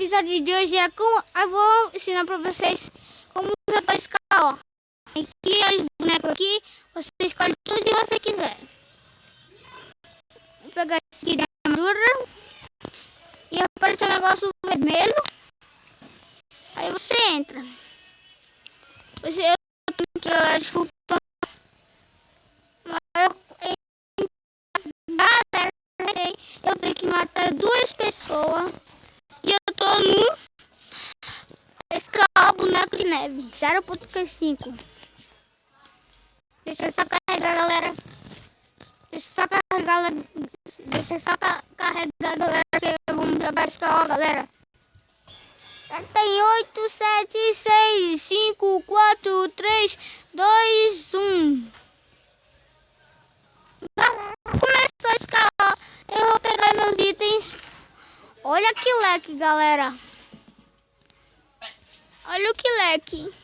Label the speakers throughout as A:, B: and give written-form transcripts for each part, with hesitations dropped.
A: episódio de hoje é como eu vou ensinar pra vocês como jogar escala, ó. Aqui é os bonecos aqui, você escolhe tudo que você quiser. Vou pegar esse aqui da armadura e aparece um negócio vermelho. Aí você entra. Eu tenho que desculpa. Galera, eu tenho que matar 2 pessoas. E eu tô no escala boneco de neve 0.5. Deixa eu só carregar, galera. Deixa eu só carregar, galera, que vamos jogar escala, galera. Tem 8, 7, 6, 5, 4, 3, 2, 1. Galera, começou a escalar. Eu vou pegar meus itens. Olha que leque, galera. Olha o que leque.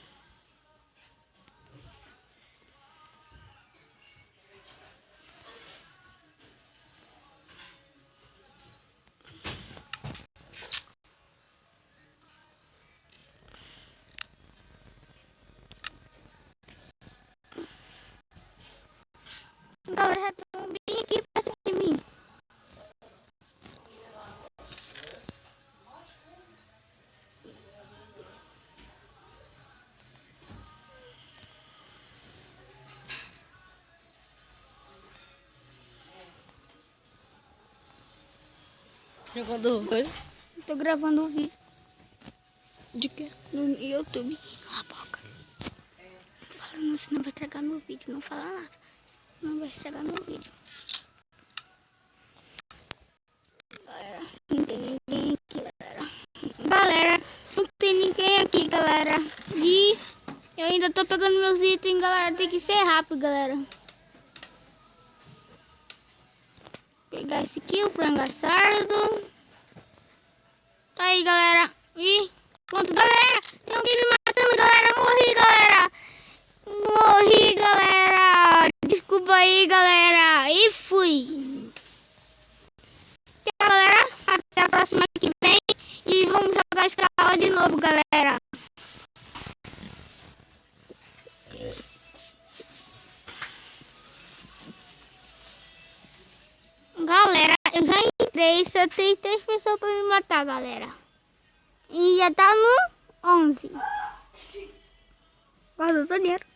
A: Galera, já estão bem aqui perto de mim.
B: Jogando coisa?
A: Tô gravando um vídeo.
B: De quê?
A: No YouTube. Cala a boca. Não fala não, senão vai estragar meu vídeo. Não fala nada. Não vai estragar meu vídeo. Galera, não tem ninguém aqui, galera. Galera, não tem ninguém aqui, galera. E eu ainda tô pegando meus itens, galera. Tem que ser rápido, galera. Pegar esse aqui, o frango assado. Tá aí, galera. E pronto, galera. Tem alguém me matando, galera. Morri, galera. Morri, galera. Desculpa aí, galera. E fui. Tchau, galera. Até a próxima que vem. E vamos jogar escala de novo, galera. Galera, eu já entrei. Só tem 3 pessoas pra me matar, galera. E já tá no 11. Guardou todo dinheiro.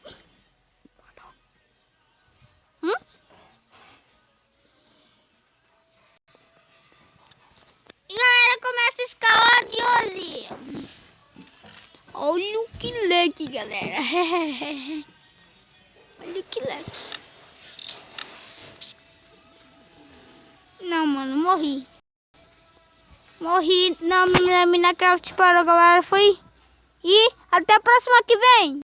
A: E galera, começa a escala de hoje. Olha o que leque, galera. Olha que leque. Não, mano, morri. Morri na Minecraft para, galera. Foi. E até a próxima que vem.